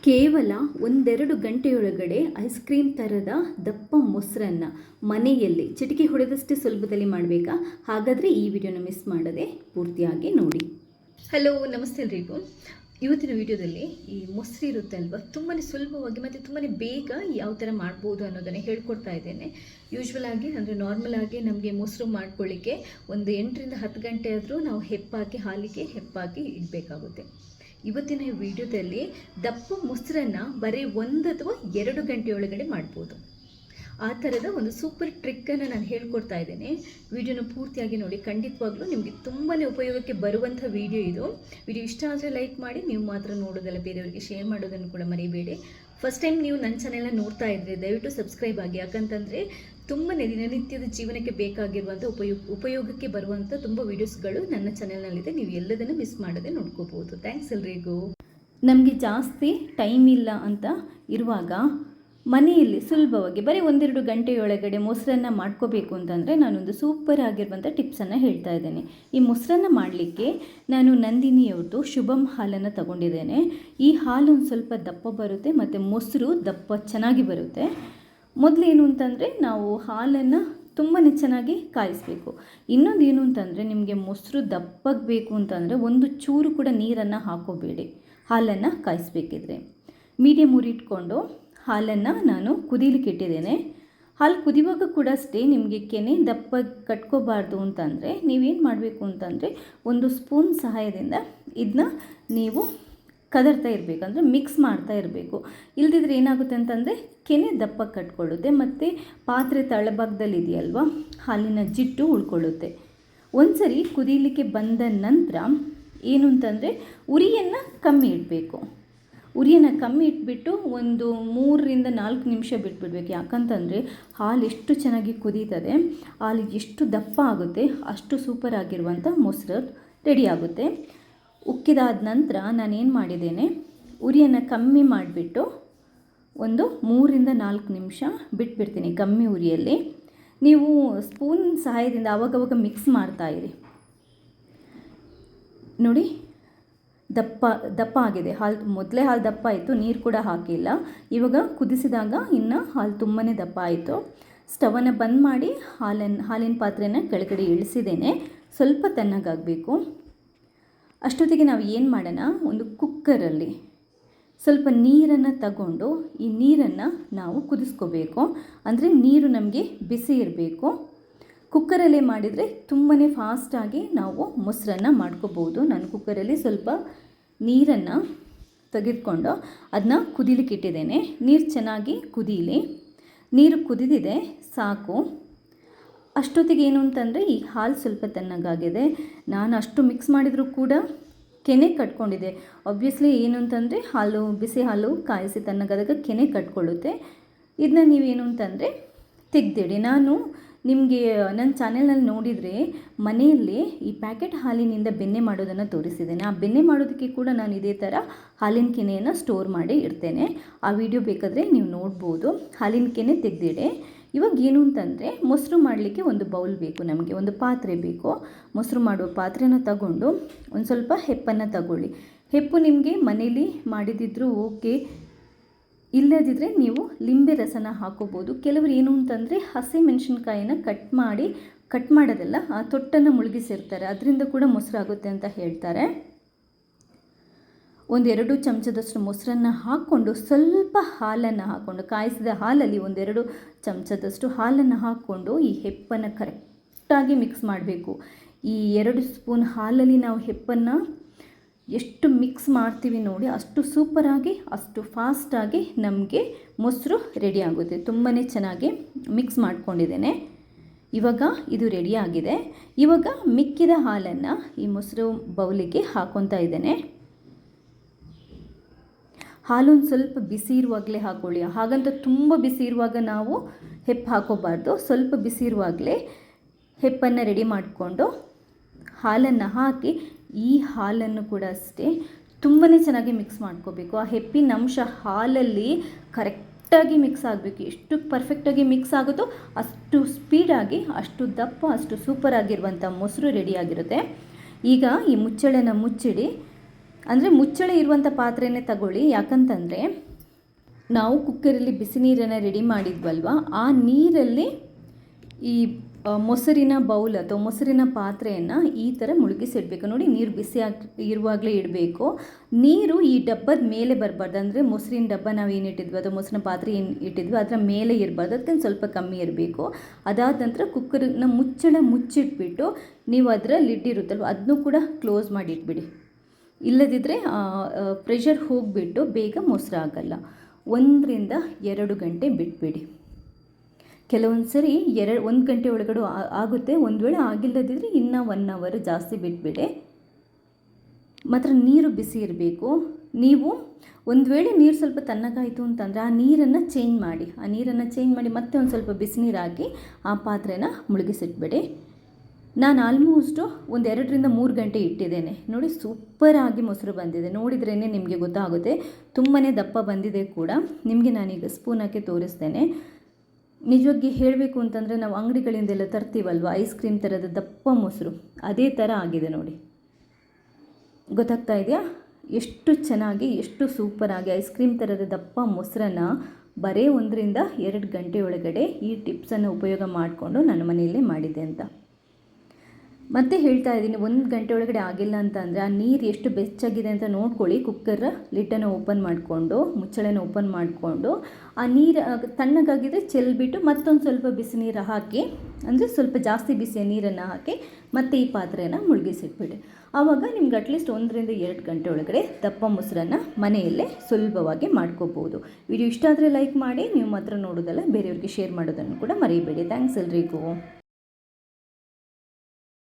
ಕೇವಲ ಒಂದೆರಡು ಗಂಟೆಯೊಳಗಡೆ ice cream ಥರದ ದಪ್ಪ ಮೊಸರನ್ನು ಮನೆಯಲ್ಲಿ ಚಿಟಿಕೆ ಹೊಡೆದಷ್ಟೇ ಸುಲಭದಲ್ಲಿ ಮಾಡಬೇಕಾ? ಹಾಗಾದರೆ ಈ ವಿಡಿಯೋನ ಮಿಸ್ ಮಾಡದೆ ಪೂರ್ತಿಯಾಗಿ ನೋಡಿ. ಹಲೋ, ನಮಸ್ತೆ ಎಲ್ರಿಗೂ. ಇವತ್ತಿನ ವಿಡಿಯೋದಲ್ಲಿ ಈ ಮೊಸರು ಇರುತ್ತೆ ಅಲ್ವಾ, ತುಂಬಾ ಸುಲಭವಾಗಿ ಮತ್ತು ತುಂಬಾ ಬೇಗ ಯಾವ ಥರ ಮಾಡ್ಬೋದು ಅನ್ನೋದನ್ನು ಹೇಳ್ಕೊಡ್ತಾ ಇದ್ದೇನೆ. ಯೂಶ್ವಲ್ ಆಗಿ ಅಂದರೆ ನಾರ್ಮಲ್ ಆಗಿ ನಮಗೆ ಮೊಸರು ಮಾಡ್ಕೊಳ್ಳಿಕ್ಕೆ ಒಂದು 8ರಿಂದ 10 ಗಂಟೆ ಆದರೂ ನಾವು ಹಾಲಿಗೆ ಹೆಪ್ಪಾಕಿ ಇಡಬೇಕಾಗುತ್ತೆ. ಇವತ್ತಿನ ಈ ವಿಡಿಯೋದಲ್ಲಿ ದಪ್ಪ ಮೊಸರನ್ನು ಬರೀ 1 ಅಥವಾ 2 ಗಂಟೆಯೊಳಗಡೆ ಮಾಡ್ಬೋದು. ಆ ಥರದ ಒಂದು ಸೂಪರ್ ಟ್ರಿಕ್ಕನ್ನು ನಾನು ಹೇಳ್ಕೊಡ್ತಾ ಇದ್ದೇನೆ. ವಿಡಿಯೋನ ಪೂರ್ತಿಯಾಗಿ ನೋಡಿ, ಖಂಡಿತವಾಗ್ಲೂ ನಿಮಗೆ ತುಂಬಾ ಉಪಯೋಗಕ್ಕೆ ಬರುವಂಥ ವಿಡಿಯೋ ಇದು. ವಿಡಿಯೋ ಇಷ್ಟ ಆದರೆ ಲೈಕ್ ಮಾಡಿ, ನೀವು ಮಾತ್ರ ನೋಡೋದಲ್ಲ ಬೇರೆಯವರಿಗೆ ಶೇರ್ ಮಾಡೋದನ್ನು ಕೂಡ ಮರಿಬೇಡಿ. ಫಸ್ಟ್ ಟೈಮ್ ನೀವು ನನ್ನ ಚಾನೆಲ್ನ ನೋಡ್ತಾ ಇದ್ದರೆ ದಯವಿಟ್ಟು ಸಬ್ಸ್ಕ್ರೈಬ್ ಆಗಿ, ಯಾಕಂತಂದರೆ ತುಂಬಾ ದಿನನಿತ್ಯದ ಜೀವನಕ್ಕೆ ಬೇಕಾಗಿರುವಂಥ ಉಪಯೋಗಕ್ಕೆ ಬರುವಂಥ ತುಂಬ ವೀಡಿಯೋಸ್ಗಳು ನನ್ನ ಚಾನೆಲ್ನಲ್ಲಿದೆ. ನೀವು ಎಲ್ಲದನ್ನು ಮಿಸ್ ಮಾಡದೆ ನೋಡ್ಕೋಬೋದು. ಥ್ಯಾಂಕ್ಸ್ ಎಲ್ರಿಗೂ. ನಮಗೆ ಜಾಸ್ತಿ ಟೈಮ್ ಇಲ್ಲ ಅಂತ ಇರುವಾಗ ಮನೆಯಲ್ಲಿ ಸುಲಭವಾಗಿ ಬರೀ 1-2 ಗಂಟೆಯೊಳಗಡೆ ಮೊಸರನ್ನು ಮಾಡ್ಕೋಬೇಕು ಅಂತಂದರೆ ನಾನೊಂದು ಸೂಪರ್ ಆಗಿರುವಂಥ ಟಿಪ್ಸನ್ನು ಹೇಳ್ತಾ ಇದ್ದೇನೆ. ಈ ಮೊಸರನ್ನು ಮಾಡಲಿಕ್ಕೆ ನಾನು ನಂದಿನಿಯವ್ರದ್ದು ಶುಭಂ ಹಾಲನ್ನು ತಗೊಂಡಿದ್ದೇನೆ. ಈ ಹಾಲು ಒಂದು ಸ್ವಲ್ಪ ದಪ್ಪ ಬರುತ್ತೆ ಮತ್ತು ಮೊಸರು ದಪ್ಪ ಚೆನ್ನಾಗಿ ಬರುತ್ತೆ. ಮೊದಲೇನು ಅಂತಂದರೆ ನಾವು ಹಾಲನ್ನು ತುಂಬಾ ಚೆನ್ನಾಗಿ ಕಾಯಿಸಬೇಕು. ಇನ್ನೊಂದು ಏನು ಅಂತಂದರೆ ನಿಮಗೆ ಮೊಸರು ದಪ್ಪಗೆ ಬೇಕು ಅಂತಂದರೆ ಒಂದು ಚೂರು ಕೂಡ ನೀರನ್ನು ಹಾಕೋಬೇಡಿ. ಹಾಲನ್ನು ಕಾಯಿಸಬೇಕಿದ್ರೆ ಮೀಡಿಯಮ್ ಉರಿ ಇಟ್ಕೊಂಡು ಹಾಲನ್ನು ನಾನು ಕುದೀಲಿಕ್ಕೆ ಇಟ್ಟಿದ್ದೇನೆ. ಹಾಲು ಕುದಿಯುವಾಗ ಕೂಡ ಅಷ್ಟೇ, ನಿಮಗೆ ಕೆನೆ ದಪ್ಪ ಕಟ್ಕೋಬಾರ್ದು ಅಂತಂದರೆ ನೀವೇನು ಮಾಡಬೇಕು ಅಂತಂದರೆ ಒಂದು ಸ್ಪೂನ್ ಸಹಾಯದಿಂದ ಇದನ್ನ ನೀವು ಕದರ್ತಾ ಇರಬೇಕು, ಅಂದರೆ ಮಿಕ್ಸ್ ಮಾಡ್ತಾ ಇರಬೇಕು. ಇಲ್ಲದಿದ್ದರೆ ಏನಾಗುತ್ತೆ ಅಂತಂದರೆ ಕೆನೆ ದಪ್ಪ ಕಟ್ಕೊಳ್ಳುತ್ತೆ ಮತ್ತು ಪಾತ್ರೆ ತಳಭಾಗದಲ್ಲಿ ಇದೆಯಲ್ವ ಹಾಲಿನ ಜಿಡ್ಡು ಉಳ್ಕೊಳ್ಳುತ್ತೆ. ಒಂದು ಸರಿ ಕುದೀಲಿಕ್ಕೆ ಬಂದ ನಂತರ ಏನು ಅಂತಂದರೆ ಉರಿಯನ್ನು ಕಮ್ಮಿ ಇಡಬೇಕು. ಉರಿಯನ್ನು ಕಮ್ಮಿ ಇಟ್ಬಿಟ್ಟು ಒಂದು 3ರಿಂದ 4 ನಿಮಿಷ ಬಿಟ್ಬಿಡ್ಬೇಕು. ಯಾಕಂತಂದರೆ ಹಾಲು ಎಷ್ಟು ಚೆನ್ನಾಗಿ ಕುದೀತದೆ, ಹಾಲು ಎಷ್ಟು ದಪ್ಪ ಆಗುತ್ತೆ ಅಷ್ಟು ಸೂಪರ್ ಆಗಿರುವಂಥ ಮೊಸರು ರೆಡಿ ಆಗುತ್ತೆ. ಉಕ್ಕಿದಾದ ನಂತರ ನಾನೇನು ಮಾಡಿದ್ದೇನೆ, ಉರಿಯನ್ನು ಕಮ್ಮಿ ಮಾಡಿಬಿಟ್ಟು ಒಂದು 3ರಿಂದ 4 ನಿಮಿಷ ಬಿಟ್ಬಿಡ್ತೀನಿ ಕಮ್ಮಿ ಉರಿಯಲ್ಲಿ. ನೀವು ಸ್ಪೂನ್ ಸಹಾಯದಿಂದ ಆವಾಗವಾಗ ಮಿಕ್ಸ್ ಮಾಡ್ತಾಯಿರಿ. ನೋಡಿ, ದಪ್ಪ ಆಗಿದೆ ಹಾಲು. ಮೊದಲೇ ಹಾಲು ದಪ್ಪ ಆಯಿತು, ನೀರು ಕೂಡ ಹಾಕಿಲ್ಲ. ಇವಾಗ ಕುದಿಸಿದಾಗ ಇನ್ನು ಹಾಲು ತುಂಬಾ ದಪ್ಪ ಆಯಿತು. ಸ್ಟವನ್ನು ಬಂದ್ ಮಾಡಿ ಹಾಲಿನ ಪಾತ್ರೆನ ಕೆಳಗಡೆ ಇಳಿಸಿದ್ದೇನೆ. ಸ್ವಲ್ಪ ತಣ್ಣಗಾಗಬೇಕು. ಅಷ್ಟೊತ್ತಿಗೆ ನಾವು ಏನು ಮಾಡೋಣ, ಒಂದು ಕುಕ್ಕರಲ್ಲಿ ಸ್ವಲ್ಪ ನೀರನ್ನು ತಗೊಂಡು ಈ ನೀರನ್ನು ನಾವು ಕುದಿಸ್ಕೋಬೇಕು. ಅಂದರೆ ನೀರು ನಮಗೆ ಬಿಸಿ ಇರಬೇಕು. ಕುಕ್ಕರಲ್ಲೇ ಮಾಡಿದರೆ ತುಂಬಾ ಫಾಸ್ಟಾಗಿ ನಾವು ಮೊಸರನ್ನು ಮಾಡ್ಕೋಬೋದು. ನಾನು ಕುಕ್ಕರಲ್ಲಿ ಸ್ವಲ್ಪ ನೀರನ್ನು ತೆಗೆದುಕೊಂಡು ಅದನ್ನ ಕುದೀಲಿಕ್ಕೆ ಇಟ್ಟಿದ್ದೇನೆ. ನೀರು ಚೆನ್ನಾಗಿ ಕುದೀಲಿ. ನೀರು ಕುದಿದಿದೆ ಸಾಕು. ಅಷ್ಟೊತ್ತಿಗೆ ಏನು ಅಂತಂದರೆ ಈ ಹಾಲು ಸ್ವಲ್ಪ ತಣ್ಣಗಾಗಿದೆ. ನಾನು ಅಷ್ಟು ಮಿಕ್ಸ್ ಮಾಡಿದರೂ ಕೂಡ ಕೆನೆ ಕಟ್ಕೊಂಡಿದೆ. ಆಬ್ವಿಯಸ್ಲಿ ಏನು ಅಂತಂದರೆ ಬಿಸಿ ಹಾಲು ಕಾಯಿಸಿ ತಣ್ಣಗಾದಾಗ ಕೆನೆ ಕಟ್ಕೊಳ್ಳುತ್ತೆ. ಇದನ್ನ ನೀವೇನು ಅಂತಂದರೆ ತೆಗೆದಿಡಿ. ನಾನು ನಿಮಗೆ ನನ್ನ ಚಾನೆಲ್ನಲ್ಲಿ ನೋಡಿದರೆ ಮನೆಯಲ್ಲಿ ಈ ಪ್ಯಾಕೆಟ್ ಹಾಲಿನಿಂದ ಬೆಣ್ಣೆ ಮಾಡೋದನ್ನು ತೋರಿಸಿದ್ದೇನೆ. ಆ ಬೆಣ್ಣೆ ಮಾಡೋದಕ್ಕೆ ಕೂಡ ನಾನು ಇದೇ ಥರ ಹಾಲಿನ ಕೆನೆಯನ್ನು ಸ್ಟೋರ್ ಮಾಡಿ ಇಡ್ತೇನೆ. ಆ ವಿಡಿಯೋ ಬೇಕಾದರೆ ನೀವು ನೋಡ್ಬೋದು. ಹಾಲಿನ ಕೆನೆ ತೆಗೆದಿಡೆ. ಇವಾಗ ಏನು ಅಂತಂದರೆ ಮೊಸರು ಮಾಡಲಿಕ್ಕೆ ಒಂದು ಬೌಲ್ ಬೇಕು, ನಮಗೆ ಒಂದು ಪಾತ್ರೆ ಬೇಕು. ಮೊಸರು ಮಾಡುವ ಪಾತ್ರೆನ ತಗೊಂಡು ಒಂದು ಸ್ವಲ್ಪ ಹೆಪ್ಪನ್ನು ತಗೊಳ್ಳಿ. ಹೆಪ್ಪು ನಿಮಗೆ ಮನೇಲಿ ಮಾಡಿದಿದ್ರೂ ಓಕೆ, ಇಲ್ಲದಿದ್ದರೆ ನೀವು ಲಿಂಬೆ ರಸನ ಹಾಕೋಬೋದು. ಕೆಲವರು ಏನು ಅಂತಂದರೆ ಹಸಿ ಮೆಣಸಿನ್ಕಾಯಿನ ಕಟ್ ಮಾಡೋದಲ್ಲ, ಆ ತೊಟ್ಟನ್ನು ಮುಳುಗಿಸಿರ್ತಾರೆ, ಅದರಿಂದ ಕೂಡ ಮೊಸರು ಆಗುತ್ತೆ ಅಂತ ಹೇಳ್ತಾರೆ. 1-2 ಚಮಚದಷ್ಟು ಮೊಸರನ್ನು ಹಾಕ್ಕೊಂಡು ಸ್ವಲ್ಪ ಹಾಲನ್ನು ಹಾಕ್ಕೊಂಡು, ಕಾಯಿಸಿದ ಹಾಲಲ್ಲಿ 1-2 ಚಮಚದಷ್ಟು ಹಾಲನ್ನು ಹಾಕ್ಕೊಂಡು ಈ ಹೆಪ್ಪನ್ನು ಕರೆಕ್ಟಾಗಿ ಮಿಕ್ಸ್ ಮಾಡಬೇಕು. ಈ 2 ಸ್ಪೂನ್ ಹಾಲಲ್ಲಿ ನಾವು ಹೆಪ್ಪನ್ನು ಎಷ್ಟು ಮಿಕ್ಸ್ ಮಾಡ್ತೀವಿ ನೋಡಿ, ಅಷ್ಟು ಸೂಪರಾಗಿ ಅಷ್ಟು ಫಾಸ್ಟಾಗಿ ನಮಗೆ ಮೊಸರು ರೆಡಿ ಆಗುತ್ತೆ. ತುಂಬಾ ಚೆನ್ನಾಗಿ ಮಿಕ್ಸ್ ಮಾಡ್ಕೊಂಡಿದ್ದೇನೆ. ಇವಾಗ ಇದು ರೆಡಿಯಾಗಿದೆ. ಇವಾಗ ಮಿಕ್ಕಿದ ಹಾಲನ್ನು ಈ ಮೊಸರು ಬೌಲಿಗೆ ಹಾಕ್ಕೊತಾ ಇದ್ದೇನೆ. ಹಾಲು ಒಂದು ಸ್ವಲ್ಪ ಬಿಸಿ ಇರುವಾಗಲೇ ಹಾಕ್ಕೊಳ್ಳಿ. ಹಾಗಂತ ತುಂಬ ಬಿಸಿ ಇರುವಾಗ ನಾವು ಹೆಪ್ಪು ಹಾಕೋಬಾರ್ದು. ಸ್ವಲ್ಪ ಬಿಸಿ ಇರುವಾಗಲೇ ಹೆಪ್ಪನ್ನು ರೆಡಿ ಮಾಡಿಕೊಂಡು ಹಾಲನ್ನು ಹಾಕಿ ಈ ಹಾಲನ್ನು ಕೂಡ ಅಷ್ಟೇ ತುಂಬಾ ಚೆನ್ನಾಗಿ ಮಿಕ್ಸ್ ಮಾಡ್ಕೋಬೇಕು. ಆ ಹೆಪ್ಪಿನ ಅಂಶ ಹಾಲಲ್ಲಿ ಕರೆಕ್ಟಾಗಿ ಮಿಕ್ಸ್ ಆಗಬೇಕು. ಎಷ್ಟು ಪರ್ಫೆಕ್ಟಾಗಿ ಮಿಕ್ಸ್ ಆಗುತ್ತೋ ಅಷ್ಟು ಸ್ಪೀಡಾಗಿ, ಅಷ್ಟು ದಪ್ಪ, ಅಷ್ಟು ಸೂಪರ್ ಆಗಿರುವಂಥ ಮೊಸರು ರೆಡಿಯಾಗಿರುತ್ತೆ. ಈಗ ಈ ಮುಚ್ಚಳನ ಮುಚ್ಚಿಡಿ. ಅಂದರೆ ಮುಚ್ಚಳ ಇರುವಂಥ ಪಾತ್ರೆನೇ ತಗೊಳ್ಳಿ. ಯಾಕಂತಂದರೆ ನಾವು ಕುಕ್ಕರಲ್ಲಿ ಬಿಸಿ ನೀರನ್ನು ರೆಡಿ ಮಾಡಿದ್ವಲ್ವ, ಆ ನೀರಲ್ಲಿ ಈ ಮೊಸರಿನ ಬೌಲ್ ಅಥವಾ ಮೊಸರಿನ ಪಾತ್ರೆಯನ್ನು ಈ ಥರ ಮುಳುಗಿಸಿಡಬೇಕು. ನೋಡಿ, ನೀರು ಬಿಸಿ ಇರುವಾಗಲೇ ಇಡಬೇಕು. ನೀರು ಈ ಡಬ್ಬದ ಮೇಲೆ ಬರಬಾರ್ದು. ಅಂದರೆ ಮೊಸರಿನ ಡಬ್ಬ ನಾವು ಏನು ಇಟ್ಟಿದ್ವಿ ಅಥವಾ ಮೊಸರಿನ ಪಾತ್ರೆ ಏನು ಇಟ್ಟಿದ್ವಿ ಅದರ ಮೇಲೆ ಇರಬಾರ್ದು, ಅದಕ್ಕೆ ಸ್ವಲ್ಪ ಕಮ್ಮಿ ಇರಬೇಕು. ಅದಾದ ನಂತರ ಕುಕ್ಕರ್ನ ಮುಚ್ಚಳ ಮುಚ್ಚಿಟ್ಬಿಟ್ಟು ನೀವು ಅದರ ಲಿಡ್ ಇರುತ್ತಲ್ವ ಅದನ್ನೂ ಕೂಡ ಕ್ಲೋಸ್ ಮಾಡಿಟ್ಬಿಡಿ. ಇಲ್ಲದಿದ್ದರೆ ಪ್ರೆಷರ್ ಹೋಗಿಬಿಟ್ಟು ಬೇಗ ಮೊಸರಾಗಲ್ಲ. 1-2 ಗಂಟೆ ಬಿಟ್ಬಿಡಿ. ಕೆಲವೊಂದು ಸರಿ 1 ಗಂಟೆ ಒಳಗಡೆ ಆಗುತ್ತೆ. ಒಂದು ವೇಳೆ ಆಗಿಲ್ಲದಿದ್ದರೆ ಇನ್ನೂ 1 ಅವರ್ ಜಾಸ್ತಿ ಬಿಟ್ಬಿಡಿ. ಮಾತ್ರ ನೀರು ಬಿಸಿ ಇರಬೇಕು. ನೀವು ಒಂದು ವೇಳೆ ನೀರು ಸ್ವಲ್ಪ ತಣ್ಣಗಾಯಿತು ಅಂತಂದರೆ ಆ ನೀರನ್ನು ಚೇಂಜ್ ಮಾಡಿ ಮತ್ತೆ ಒಂದು ಸ್ವಲ್ಪ ಬಿಸಿನೀರು ಹಾಕಿ ಆ ಪಾತ್ರೆನ ಮುಳುಗಿಸಿಟ್ಬಿಡಿ. ನಾನು ಆಲ್ಮೋಸ್ಟು 2-3 ಗಂಟೆ ಇಟ್ಟಿದ್ದೇನೆ. ನೋಡಿ, ಸೂಪರಾಗಿ ಮೊಸರು ಬಂದಿದೆ. ನೋಡಿದ್ರೇ ನಿಮಗೆ ಗೊತ್ತಾಗುತ್ತೆ, ತುಂಬಾ ದಪ್ಪ ಬಂದಿದೆ ಕೂಡ. ನಿಮಗೆ ನಾನೀಗ ಸ್ಪೂನ್ ಹಾಕಿ ತೋರಿಸ್ತೇನೆ. ನಿಜವಾಗಿ ಹೇಳಬೇಕು ಅಂತಂದರೆ ನಾವು ಅಂಗಡಿಗಳಿಂದೆಲ್ಲ ತರ್ತೀವಲ್ವ ಐಸ್ ಕ್ರೀಮ್ ಥರದ ದಪ್ಪ ಮೊಸರು, ಅದೇ ಥರ ಆಗಿದೆ ನೋಡಿ. ಗೊತ್ತಾಗ್ತಾ ಇದೆಯಾ? ಎಷ್ಟು ಚೆನ್ನಾಗಿ, ಎಷ್ಟು ಸೂಪರಾಗಿ ಐಸ್ ಕ್ರೀಮ್ ಥರದ ದಪ್ಪ ಮೊಸರನ್ನು ಬರೀ 1-2 ಗಂಟೆ ಒಳಗಡೆ ಈ ಟಿಪ್ಸನ್ನು ಉಪಯೋಗ ಮಾಡಿಕೊಂಡು ನನ್ನ ಮನೆಯಲ್ಲೇ ಮಾಡಿದ್ದೆ ಅಂತ. ಮತ್ತೆ ಹೇಳ್ತಾ ಇದ್ದೀನಿ, 1 ಗಂಟೆ ಒಳಗಡೆ ಆಗಿಲ್ಲ ಅಂತ ಅಂದರೆ ಆ ನೀರು ಎಷ್ಟು ಬೆಚ್ಚಗಿದೆ ಅಂತ ನೋಡ್ಕೊಳ್ಳಿ. ಕುಕ್ಕರ್ ಲಿಟ್ಟನ್ನು ಓಪನ್ ಮಾಡಿಕೊಂಡು, ಮುಚ್ಚಳನ ಓಪನ್ ಮಾಡಿಕೊಂಡು, ಆ ನೀರು ತಣ್ಣಗಾಗಿದ್ದರೆ ಚೆಲ್ಬಿಟ್ಟು ಮತ್ತೊಂದು ಸ್ವಲ್ಪ ಬಿಸಿ ನೀರು ಹಾಕಿ, ಅಂದರೆ ಸ್ವಲ್ಪ ಜಾಸ್ತಿ ಬಿಸಿಯ ನೀರನ್ನು ಹಾಕಿ ಮತ್ತೆ ಈ ಪಾತ್ರೆಯನ್ನು ಮುಳುಗಿಸಿಟ್ಬಿಡಿ. ಆವಾಗ ನಿಮ್ಗೆ ಅಟ್ಲೀಸ್ಟ್ 1-2 ಗಂಟೆ ಒಳಗಡೆ ದಪ್ಪ ಮೊಸರನ್ನು ಮನೆಯಲ್ಲೇ ಸುಲಭವಾಗಿ ಮಾಡ್ಕೋಬೋದು. ವಿಡಿಯೋ ಇಷ್ಟ ಆದರೆ ಲೈಕ್ ಮಾಡಿ, ನೀವು ಮಾತ್ರ ನೋಡೋದಲ್ಲ ಬೇರೆಯವ್ರಿಗೆ ಶೇರ್ ಮಾಡೋದನ್ನು ಕೂಡ ಮರೆಯಬೇಡಿ. ಥ್ಯಾಂಕ್ಸ್ ಎಲ್ರಿಗೂ.